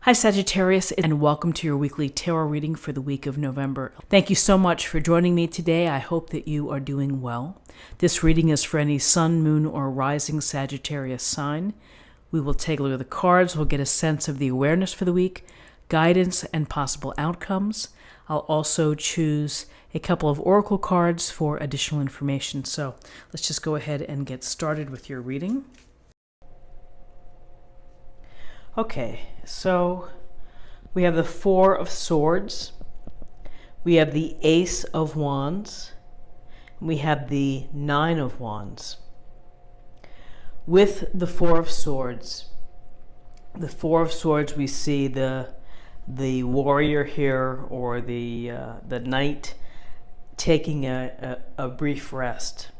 Hi Sagittarius, and welcome to your weekly tarot reading for the week of November. Thank you so much for joining me today. I hope that you are doing well. This reading is for any sun, moon, or rising Sagittarius sign. We will take a look at the cards. We'll get a sense of the awareness for the week, guidance, and possible outcomes. I'll also choose a couple of oracle cards for additional information. So let's just go ahead and get started with your reading. Okay, so we have the Four of Swords, we have the Ace of Wands, and we have the Nine of Wands. With the Four of Swords, we see the warrior here, or the knight, taking a brief rest,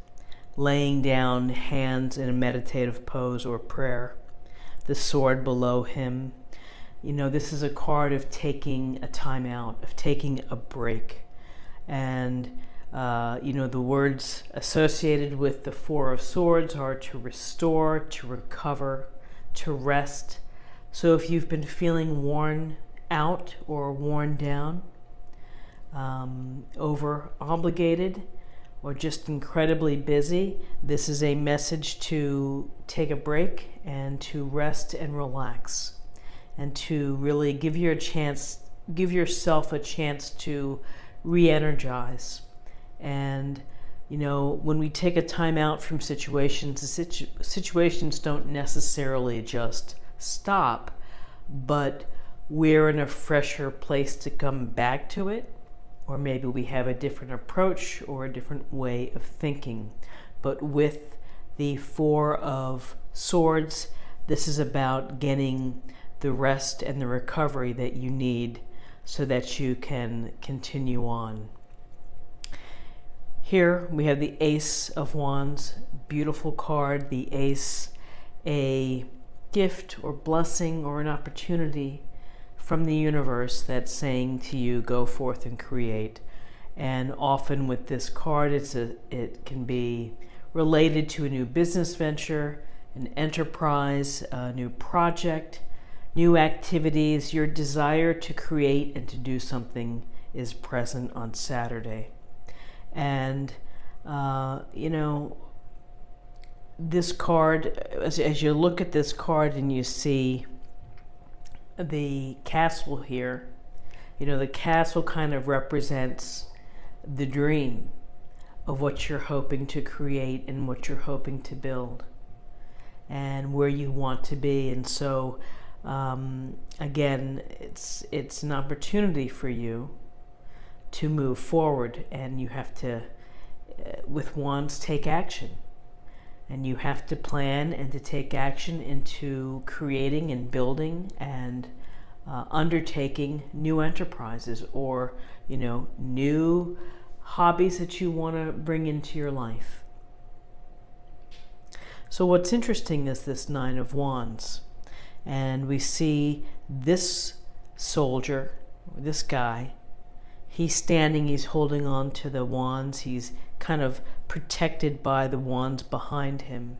laying down hands in a meditative pose or prayer. The sword below him. You know, this is a card of taking a time out, of taking a break. And, the words associated with the Four of Swords are to restore, to recover, to rest. So if you've been feeling worn out or worn down, over obligated, or just incredibly busy, this is a message to take a break and to rest and relax, and to really give yourself a chance to re-energize. And when we take a time out from situations, the situations don't necessarily just stop, but we're in a fresher place to come back to it. Or maybe we have a different approach or a different way of thinking. But with the Four of Swords, this is about getting the rest and the recovery that you need so that you can continue on. Here we have the Ace of Wands, beautiful card. The Ace, a gift or blessing or an opportunity from the universe that's saying to you, go forth and create. And often with this card, it can be related to a new business venture, an enterprise, a new project, new activities. Your desire to create and to do something is present on Saturday. And, this card, as you look at this card and you see the castle here, the castle kind of represents the dream of what you're hoping to create and what you're hoping to build and where you want to be. And so again, it's an opportunity for you to move forward, and you have to, with wands, take action. And you have to plan and to take action into creating and building and undertaking new enterprises, or, new hobbies that you want to bring into your life. So what's interesting is this Nine of Wands. And we see this soldier, this guy, he's standing, he's holding on to the wands, he's kind of protected by the wands behind him.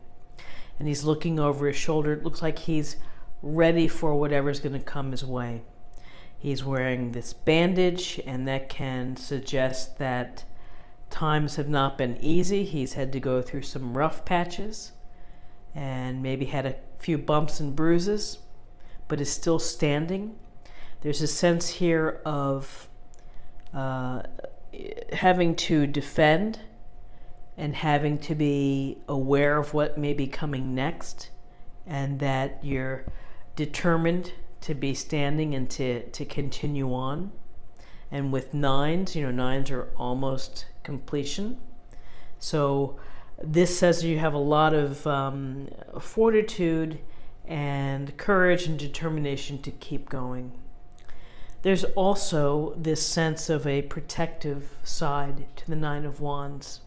And he's looking over his shoulder. It looks like he's ready for whatever's going to come his way. He's wearing this bandage, and that can suggest that times have not been easy. He's had to go through some rough patches and maybe had a few bumps and bruises, but is still standing. There's a sense here of having to defend and having to be aware of what may be coming next, and that you're determined to be standing and to continue on. And with nines, nines are almost completion. So this says you have a lot of fortitude and courage and determination to keep going. There's also this sense of a protective side to the Nine of Wands,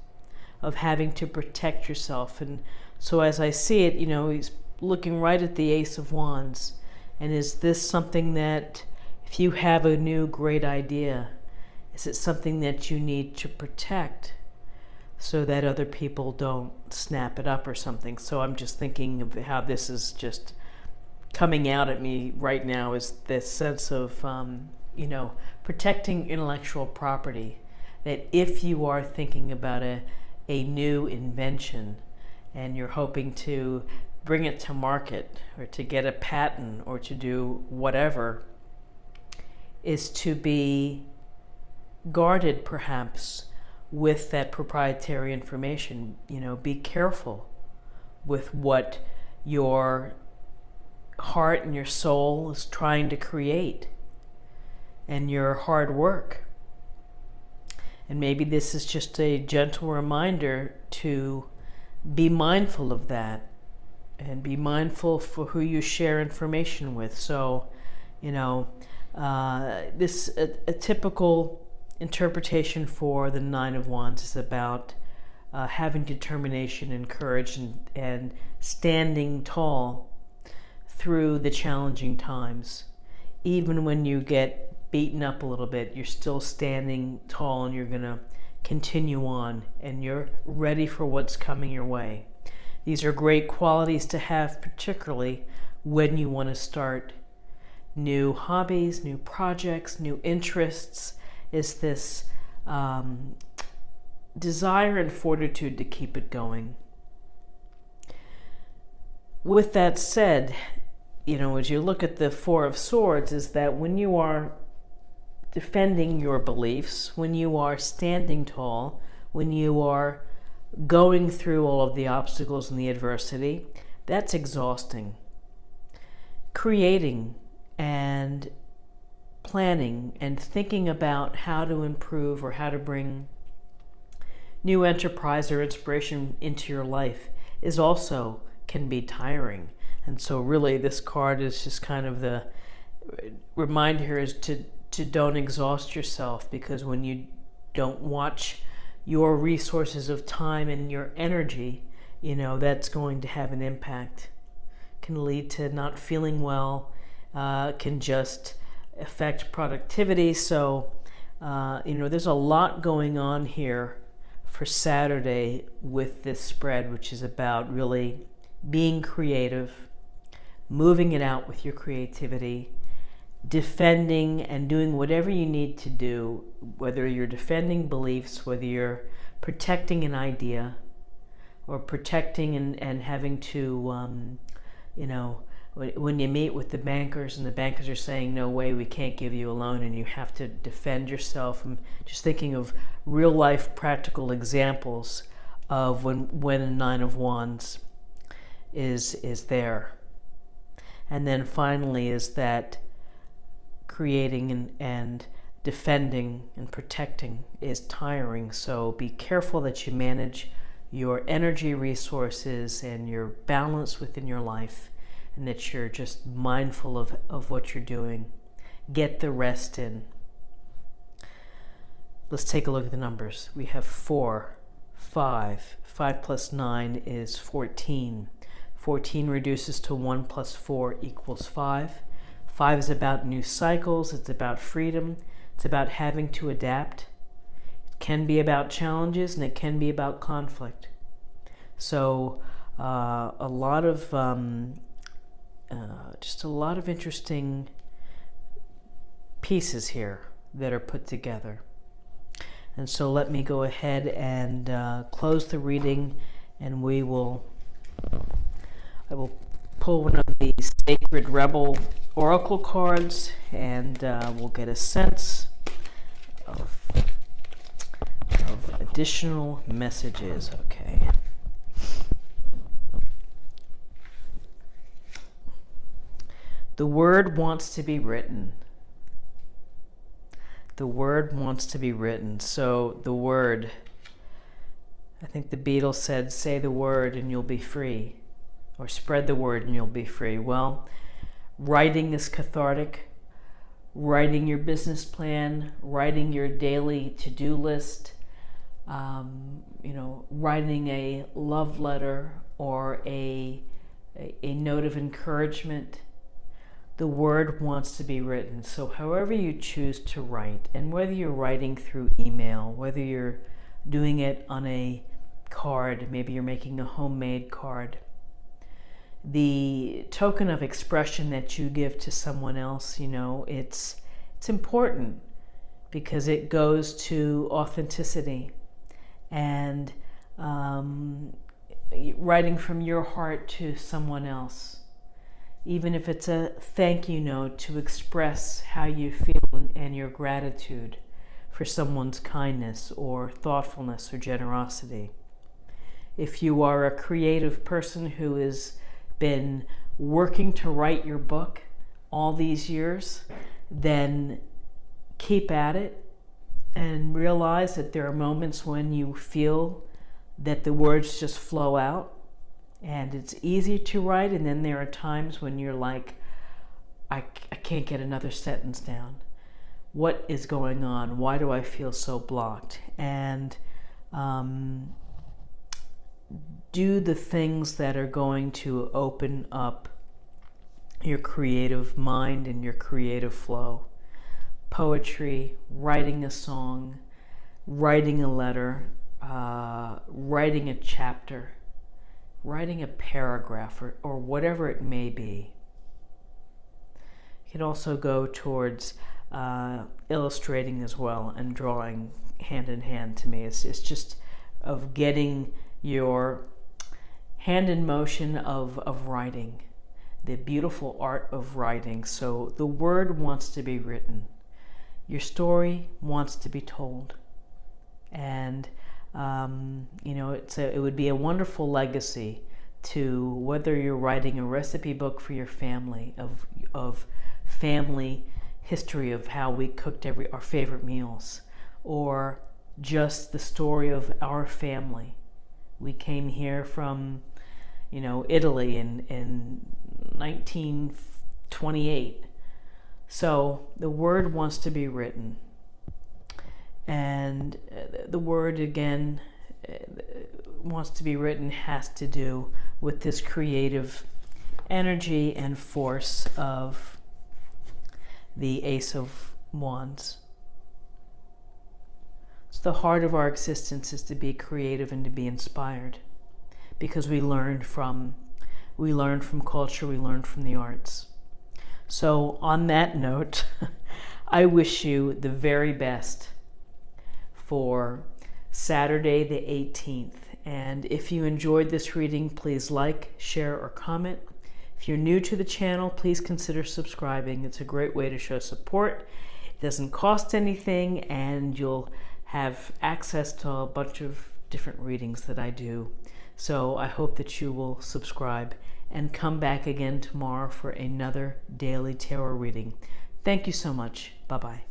of having to protect yourself. And so as I see it, he's looking right at the Ace of Wands. And is this something that, if you have a new great idea, is it something that you need to protect so that other people don't snap it up or something? So I'm just thinking of how this is just coming out at me right now is this sense of, protecting intellectual property. That if you are thinking about a new invention and you're hoping to bring it to market or to get a patent or to do whatever, is to be guarded perhaps with that proprietary information. Be careful with what your heart and your soul is trying to create and your hard work. And maybe this is just a gentle reminder to be mindful of that and be mindful for who you share information with. So, this a typical interpretation for the Nine of Wands is about having determination and courage and standing tall through the challenging times. Even when you get beaten up a little bit, you're still standing tall and you're going to continue on and you're ready for what's coming your way. These are great qualities to have, particularly when you want to start new hobbies, new projects, new interests. Is this desire and fortitude to keep it going. With that said, as you look at the Four of Swords, is that when you are defending your beliefs, when you are standing tall, when you are going through all of the obstacles and the adversity, that's exhausting. Creating and planning and thinking about how to improve or how to bring new enterprise or inspiration into your life is also can be tiring. And so really this card is just kind of the reminder here is to don't exhaust yourself, because when you don't watch your resources of time and your energy, that's going to have an impact. Can lead to not feeling well, can just affect productivity. So, there's a lot going on here for Saturday with this spread, which is about really being creative, moving it out with your creativity, defending and doing whatever you need to do, whether you're defending beliefs, whether you're protecting an idea, or protecting and having to, when you meet with the bankers and the bankers are saying, no way, we can't give you a loan, and you have to defend yourself. I'm just thinking of real life practical examples of when a Nine of Wands is there. And then finally is that creating and defending and protecting is tiring. So be careful that you manage your energy resources and your balance within your life, and that you're just mindful of what you're doing. Get the rest in. Let's take a look at the numbers. We have 4, 5. 5 plus 9 is 14. 14 reduces to 1 plus 4 equals 5. 5 is about new cycles. It's about freedom. It's about having to adapt. It can be about challenges, and it can be about conflict. So a lot of interesting pieces here that are put together. And so let me go ahead and close the reading, and I will pull one of the Sacred Rebel Oracle cards, and we'll get a sense of additional messages. Okay. The word wants to be written. The word wants to be written. So the word, I think the Beatles said, say the word and you'll be free, or spread the word and you'll be free. Well, writing is cathartic. Writing your business plan, writing your daily to-do list, writing a love letter or a note of encouragement. The word wants to be written. So however you choose to write, and whether you're writing through email, whether you're doing it on a card, maybe you're making a homemade card, the token of expression that you give to someone else, it's important because it goes to authenticity and writing from your heart to someone else. Even if it's a thank you note to express how you feel and your gratitude for someone's kindness or thoughtfulness or generosity. If you are a creative person who has been working to write your book all these years, then keep at it and realize that there are moments when you feel that the words just flow out and it's easy to write, and then there are times when you're like, I can't get another sentence down. What is going on? Why do I feel so blocked? And do the things that are going to open up your creative mind and your creative flow. Poetry, writing a song, writing a letter, writing a chapter, writing a paragraph, or whatever it may be. You can also go towards illustrating as well and drawing hand in hand. To me, it's just of getting your hand in motion of writing, the beautiful art of writing. So the word wants to be written. Your story wants to be told. And it would be a wonderful legacy to whether you're writing a recipe book for your family of family history of how we cooked our favorite meals, or just the story of our family. We came here from, Italy in 1928. So the word wants to be written. And the word, again, wants to be written has to do with this creative energy and force of the Ace of Wands. So the heart of our existence is to be creative and to be inspired, because we learn from culture, we learn from the arts. So on that note, I wish you the very best for Saturday the 18th. And if you enjoyed this reading, please like, share, or comment. If you're new to the channel, please consider subscribing. It's a great way to show support. It doesn't cost anything, and you'll have access to a bunch of different readings that I do. So I hope that you will subscribe and come back again tomorrow for another daily tarot reading. Thank you so much. Bye-bye.